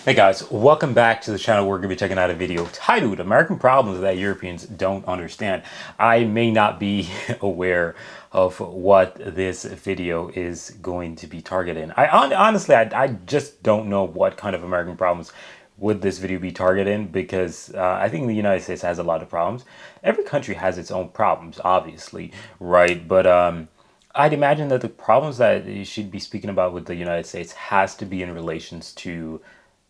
Hey guys, welcome back to the channel. We're going to be checking out a video titled American Problems That Europeans Don't Understand. I may not be aware of what this video is going to be targeting. Honestly, I just don't know what kind of American problems would this video be targeting, because I think the United States has a lot of problems. Every country has its own problems, obviously, right? But I'd imagine that the problems that you should be speaking about with the United States has to be in relations to,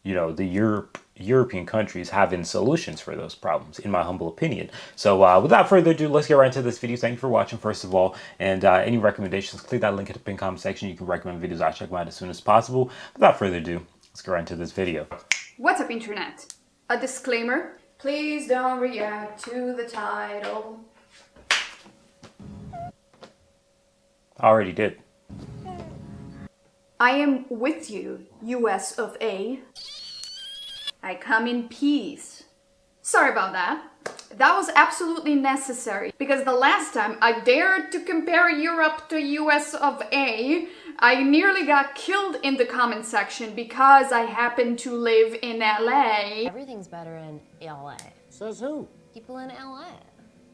the European countries having solutions for those problems, in my humble opinion. So without further ado, let's get right into this video. Thank you for watching, first of all. And any recommendations, click that link in the pinned comment section. You can recommend videos. I'll check them out as soon as possible. Without further ado, let's get right into this video. What's up, internet? A disclaimer. Please don't react to the title. I already did. I am with you, US of A. I come in peace. Sorry about that. That was absolutely necessary, because the last time I dared to compare Europe to US of A, I nearly got killed in the comment section because I happen to live in LA. Everything's better in LA. Says who? People in LA.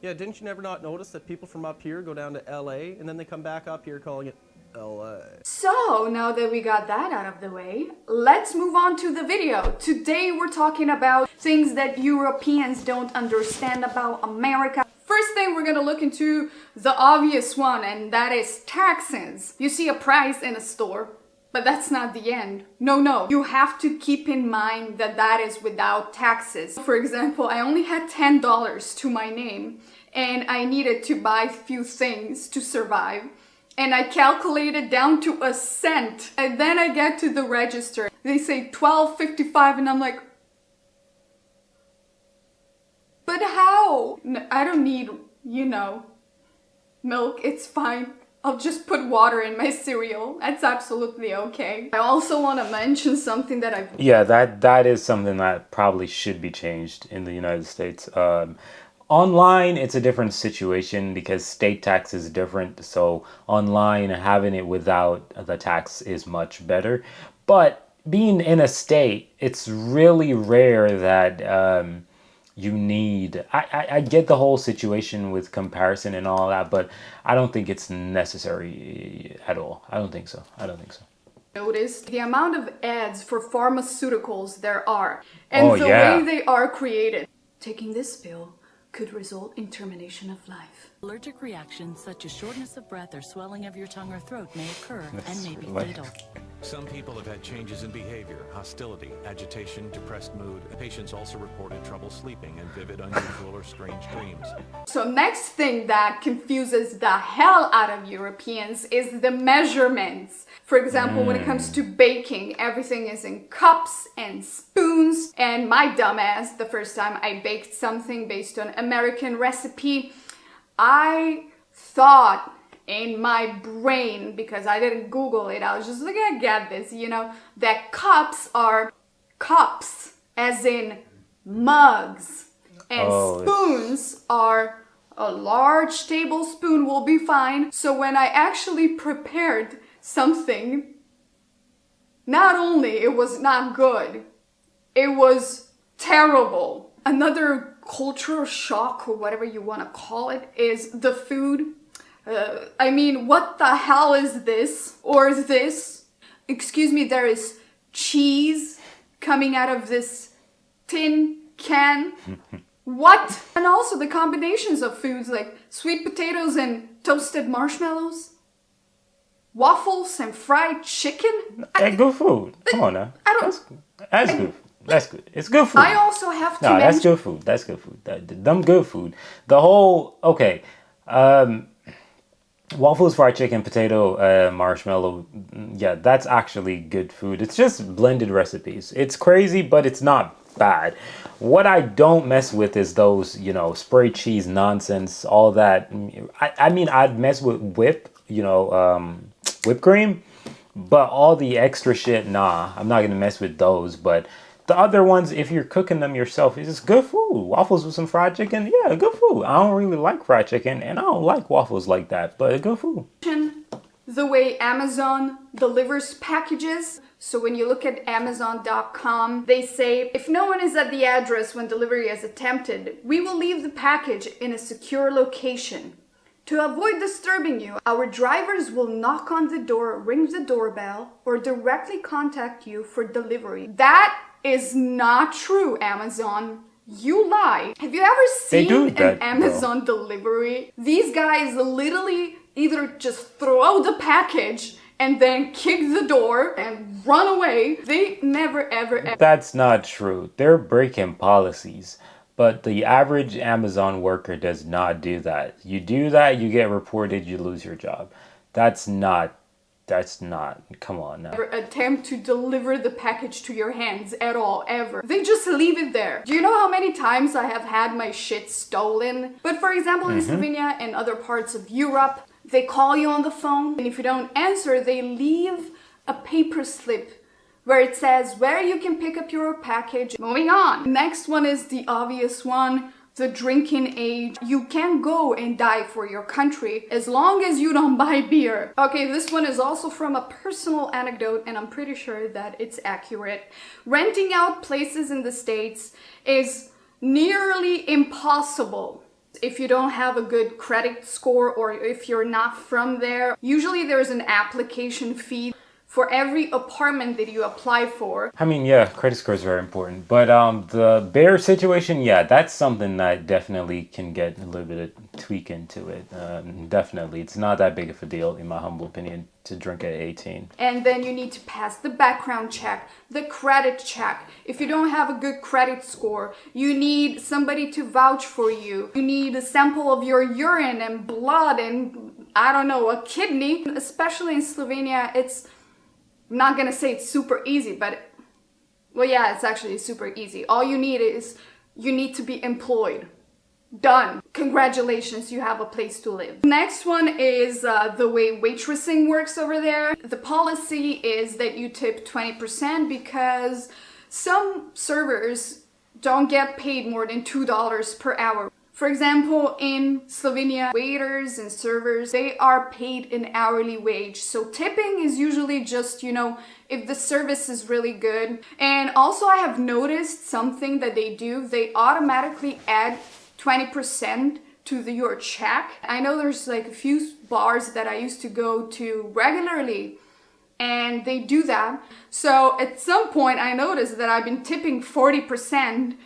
Yeah, didn't you never not notice that people from up here go down to LA and then they come back up here calling it LA? So, now that we got that out of the way, let's move on to the video. Today we're talking about things that Europeans don't understand about America. First thing, we're gonna look into the obvious one, and that is taxes. You see a price in a store, but that's not the end. No. You have to keep in mind that that is without taxes. For example, I only had $10 to my name, and I needed to buy a few things to survive. And I calculated down to a cent. And then I get to the register. They say $12.55, and I'm like, but how? I don't need, milk. It's fine. I'll just put water in my cereal. That's absolutely okay. I also want to mention something that I've... Yeah, that is something that probably should be changed in the United States. Online, it's a different situation because state tax is different. So online, having it without the tax is much better. But being in a state, it's really rare that you need... I get the whole situation with comparison and all that, but I don't think it's necessary at all. I don't think so. Notice the amount of ads for pharmaceuticals there are, and way they are created. Taking this pill could result in termination of life. Allergic reactions such as shortness of breath or swelling of your tongue or throat may occur and may be fatal. Some people have had changes in behavior, hostility, agitation, depressed mood. Patients also reported trouble sleeping and vivid, unusual, or strange dreams. So next thing that confuses the hell out of Europeans is the measurements. For example, when it comes to baking, everything is in cups and spoons. And my dumbass, the first time I baked something based on American recipe, I thought in my brain, because I didn't Google it, I was just like, I get this, that cups are cups, as in mugs, and spoons are a large tablespoon will be fine. So when I actually prepared something, not only it was not good, it was terrible. Another cultural shock, or whatever you want to call it, is the food. What the hell is this? Or is this? Excuse me, there is cheese coming out of this tin can. What? And also the combinations of foods like sweet potatoes and toasted marshmallows, waffles and fried chicken. Good food. Come on now. That's good. That's good. It's good food. I also have to mention... that's good food. That's good food. Them good food. The whole... Okay. Waffles, fried chicken, potato, marshmallow. Yeah, that's actually good food. It's just blended recipes. It's crazy, but it's not bad. What I don't mess with is those, spray cheese nonsense, all that. I'd mess with whipped cream, but all the extra shit, nah, I'm not going to mess with those. But the other ones, if you're cooking them yourself, it's just good food. Waffles with some fried chicken, yeah, good food. I don't really like fried chicken, and I don't like waffles like that, but good food. The way Amazon delivers packages. So when you look at Amazon.com, they say, if no one is at the address when delivery is attempted, we will leave the package in a secure location. To avoid disturbing you, our drivers will knock on the door, ring the doorbell, or directly contact you for delivery. That is not true, Amazon. You lie. Have you ever seen an Amazon delivery? These guys literally either just throw out the package and then kick the door and run away. They never ever. That's not true. They're breaking policies. But the average Amazon worker does not do that. You do that, you get reported, you lose your job. That's not, come on now. Attempt to deliver the package to your hands at all, ever. They just leave it there. Do you know how many times I have had my shit stolen? But for example, in Slovenia and other parts of Europe, they call you on the phone, and if you don't answer, they leave a paper slip where it says where you can pick up your package. Moving on. Next one is the obvious one, the drinking age. You can go and die for your country as long as you don't buy beer. Okay, this one is also from a personal anecdote, and I'm pretty sure that it's accurate. Renting out places in the States is nearly impossible if you don't have a good credit score or if you're not from there. Usually there's an application fee for every apartment that you apply for. I mean, yeah, credit score is very important. But the bear situation, yeah, that's something that definitely can get a little bit of tweak into it. Definitely. It's not that big of a deal, in my humble opinion, to drink at 18. And then you need to pass the background check, the credit check. If you don't have a good credit score, you need somebody to vouch for you. You need a sample of your urine and blood and, I don't know, a kidney. Especially in Slovenia, I'm not gonna say it's super easy, but, well, yeah, it's actually super easy. All you need is, you need to be employed. Done. Congratulations, you have a place to live. Next one is the way waitressing works over there. The policy is that you tip 20% because some servers don't get paid more than $2 per hour. For example, in Slovenia, waiters and servers, they are paid an hourly wage. So tipping is usually just, if the service is really good. And also I have noticed something that they do. They automatically add 20% to your check. I know there's like a few bars that I used to go to regularly, and they do that. So at some point I noticed that I've been tipping 40%.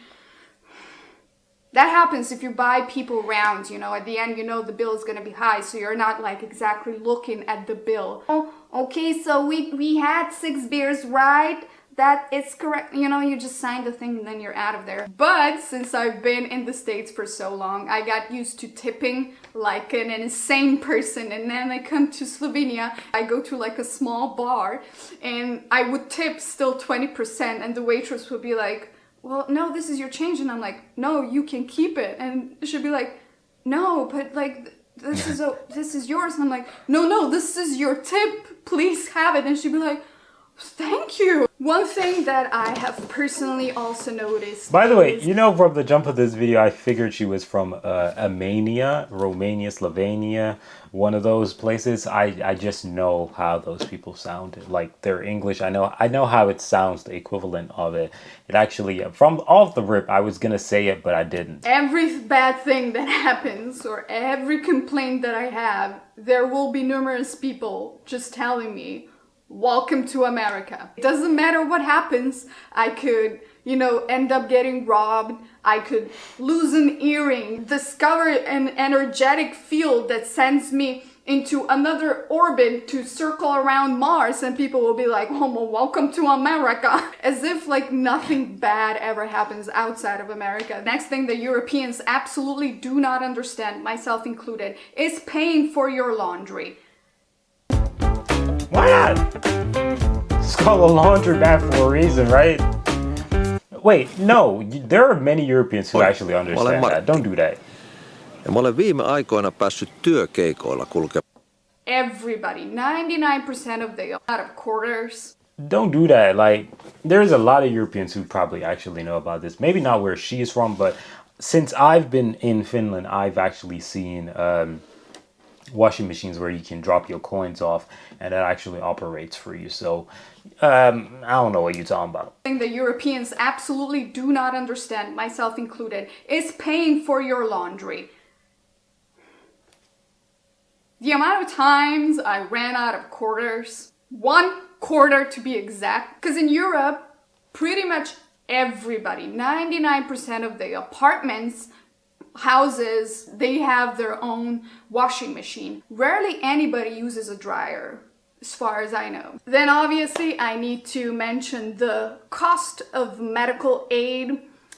That happens if you buy people rounds, at the end, the bill is going to be high, so you're not like exactly looking at the bill. Oh, okay, so we had 6 beers, right? That is correct. You just sign the thing and then you're out of there. But since I've been in the States for so long, I got used to tipping like an insane person. And then I come to Slovenia, I go to like a small bar and I would tip still 20%, and the waitress would be like, well, no, this is your change. And I'm like, no, you can keep it. And she'd be like, no, but like, this is yours. And I'm like, no, this is your tip. Please have it. And she'd be like, thank you. One thing that I have personally also noticed. By the way, from the jump of this video, I figured she was from Romania, Slovenia, one of those places. I just know how those people sound. Like their English, I know how it sounds, the equivalent of it. It actually, from off the rip, I was gonna say it, but I didn't. Every bad thing that happens or every complaint that I have, there will be numerous people just telling me, welcome to America. It doesn't matter what happens. I could, end up getting robbed. I could lose an earring, discover an energetic field that sends me into another orbit to circle around Mars, and people will be like, oh, well, welcome to America. As if like nothing bad ever happens outside of America. Next thing that Europeans absolutely do not understand, myself included, is paying for your laundry. Why not? It's called a laundromat for a reason, right? Wait, no. There are many Europeans who actually understand that. Don't do that. Ja mä olen viime aikoina päässyt työkeikoilla kulkemaan. Everybody, 99% of the out of quarters. Don't do that. Like, there's a lot of Europeans who probably actually know about this. Maybe not where she is from, but since I've been in Finland, I've actually seen washing machines where you can drop your coins off and it actually operates for you. So I don't know what you're talking about. thing that Europeans absolutely do not understand, myself included, is paying for your laundry. The amount of times I ran out of quarters, 1/4 to be exact, because in Europe, pretty much everybody, 99% of the apartments, houses, they have their own washing machine. Rarely anybody uses a dryer, as far as I know. Then obviously I need to mention the cost of medical aid,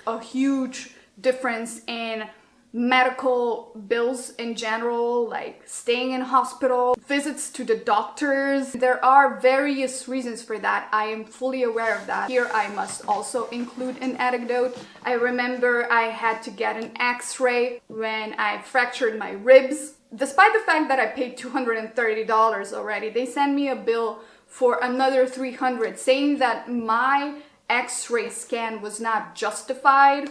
a huge difference in medical bills in general, like staying in hospital, visits to the doctors. There are various reasons for that. I am fully aware of that. Here I must also include an anecdote. I remember I had to get an x-ray when I fractured my ribs. Despite the fact that I paid $230 already, they sent me a bill for another $300, saying that my x-ray scan was not justified.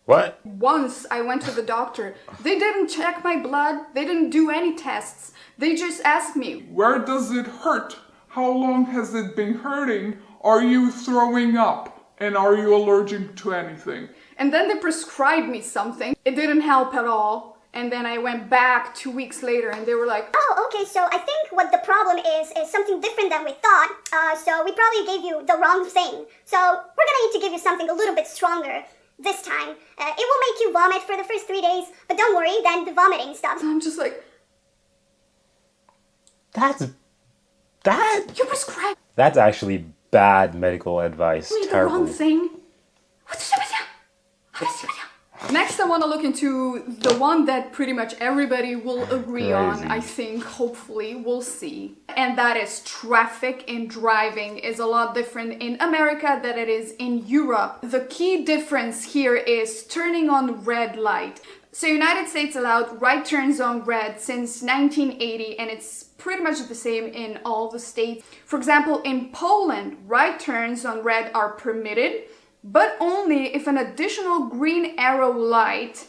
What? Once I went to the doctor, they didn't check my blood, they didn't do any tests. They just asked me, Where does it hurt? How long has it been hurting? Are you throwing up? And are you allergic to anything? and then they prescribed me something. It didn't help at all. And then I went back 2 weeks later and they were like, Oh, okay, so I think what the problem is something different than we thought. So we probably gave you the wrong thing. So we're gonna need to give you something a little bit stronger this time. It will make you vomit for the first 3 days, but don't worry, then the vomiting stops. I'm just like, That you prescribed that's actually bad medical advice. me the Terrible. wrong thing. Next, I want to look into the one that pretty much everybody will agree on, Crazy. I think, hopefully, we'll see. And that is traffic in driving is a lot different in America than it is in Europe. The key difference here is turning on red light. So United States allowed right turns on red since 1980, and it's pretty much the same in all the states. For example, in Poland, right turns on red are permitted, but only if an additional green arrow light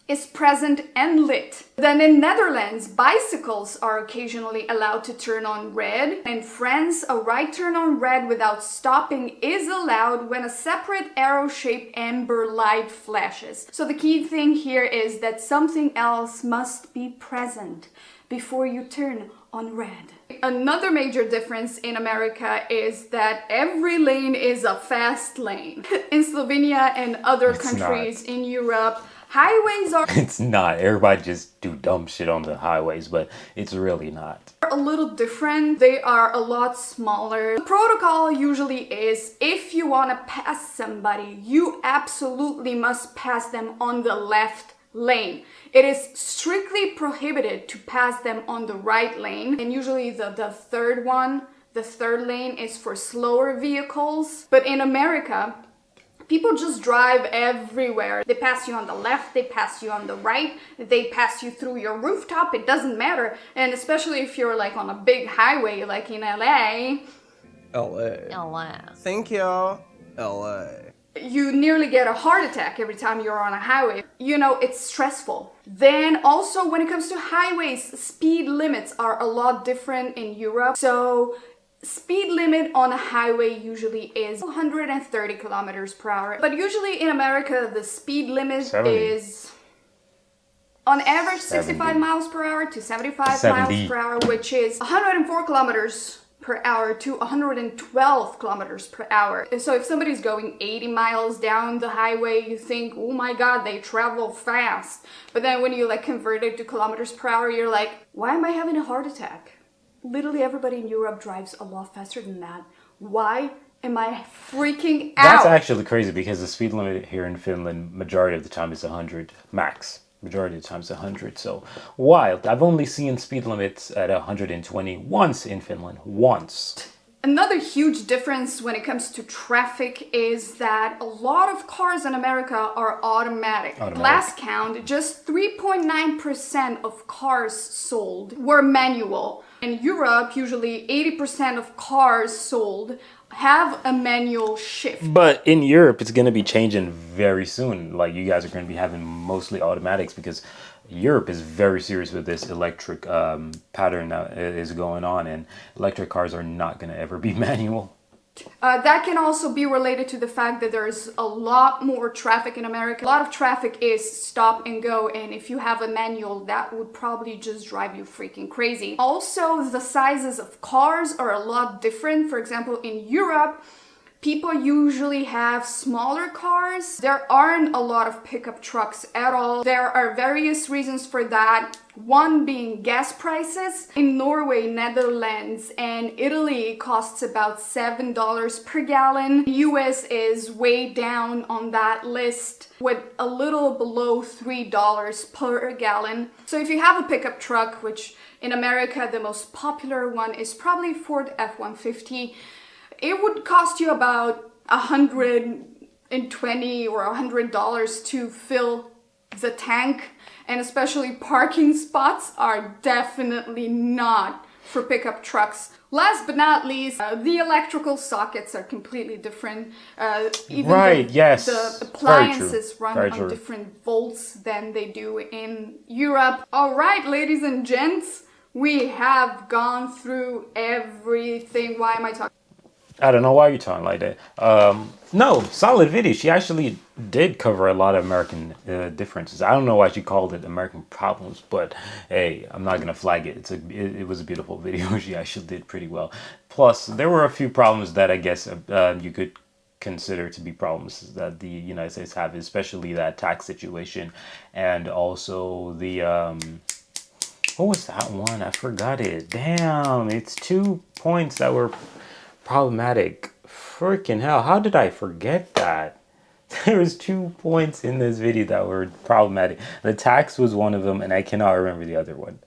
is present and lit. Then in Netherlands, bicycles are occasionally allowed to turn on red. In France, a right turn on red without stopping is allowed when a separate arrow-shaped amber light flashes. So the key thing here is that something else must be present before you turn on red. Another major difference in America is that every lane is a fast lane. In Slovenia and other It's countries in Europe, highways are It's not. Everybody just do dumb shit on the highways, but it's really not. a little different. They are a lot smaller. The protocol usually is if you want to pass somebody, you absolutely must pass them on the left lane. It is strictly prohibited to pass them on the right lane, and usually the third lane is for slower vehicles. But in America, people just drive everywhere. They pass you on the left, they pass you on the right, they pass you through your rooftop, it doesn't matter. And especially if you're like on a big highway like in LA, LA. LA. Thank you. LA. you nearly get a heart attack every time you're on a highway. You know, it's stressful. Then also when it comes to highways, speed limits are a lot different in Europe. So speed limit on a highway usually is 130 kilometers per hour. But usually in America, the speed limit 70. is on average 65 70. miles per hour to 75 70. miles per hour, which is 104 kilometers per hour to 112 kilometers per hour. So if somebody's going 80 miles down the highway, you think, oh my god, they travel fast. But then when you like convert it to kilometers per hour, you're like, why am I having a heart attack? Literally everybody in Europe drives a lot faster than that. Why am I freaking out? That's actually crazy because the speed limit here in Finland, majority of the time is 100 max. Majority of the time is 100. So wild. I've only seen speed limits at 120 once in Finland. Once. Another huge difference when it comes to traffic is that a lot of cars in America are automatic. Last count, just 3.9% of cars sold were manual. In Europe, usually 80% of cars sold have a manual shift. But in Europe, it's going to be changing very soon. Like, you guys are going to be having mostly automatics because Europe is very serious with this electric pattern that is going on, and electric cars are not going to ever be manual. That can also be related to the fact that there's a lot more traffic in America. A lot of traffic is stop and go, and if you have a manual, that would probably just drive you freaking crazy. Also, the sizes of cars are a lot different. For example, in Europe, people usually have smaller cars. There aren't a lot of pickup trucks at all. There are various reasons for that. One being gas prices. In Norway, Netherlands, and Italy, it costs about $7 per gallon. The US is way down on that list with a little below $3 per gallon. So if you have a pickup truck, which in America the most popular one is probably Ford F-150, it would cost you about $120 or $100 to fill the tank, and especially parking spots are definitely not for pickup trucks. Last but not least, the electrical sockets are completely different. Even Right, yes. the Very appliances true. run Very on true. different volts than they do in Europe. All right, ladies and gents, we have gone through everything. Why am I talking? I don't know why you're talking like that. No, solid video. She actually did cover a lot of American differences. I don't know why she called it American problems, but hey, I'm not gonna flag it. It was a beautiful video. She actually did pretty well. Plus, there were a few problems that I guess you could consider to be problems that the United States have, especially that tax situation, and also the what was that one? I forgot it. Damn, it's 2 points that were problematic. Freaking hell, how did I forget that? There was 2 points in this video that were problematic. The tax was one of them, and I cannot remember the other one.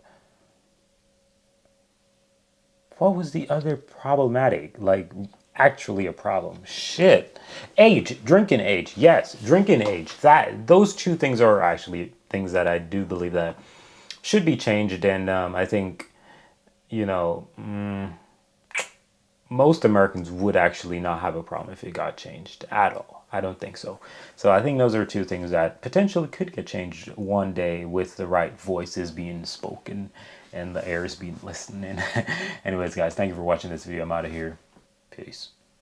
What was the other problematic? Like, actually a problem. Shit. Age. Drinking age. Yes, drinking age. Those 2 things are actually things that I do believe that should be changed, and I think, you know, most Americans would actually not have a problem if it got changed at all. I don't think so. So I think those are 2 things that potentially could get changed one day with the right voices being spoken and the heirs being listening. Anyways, guys, thank you for watching this video. I'm out of here. Peace.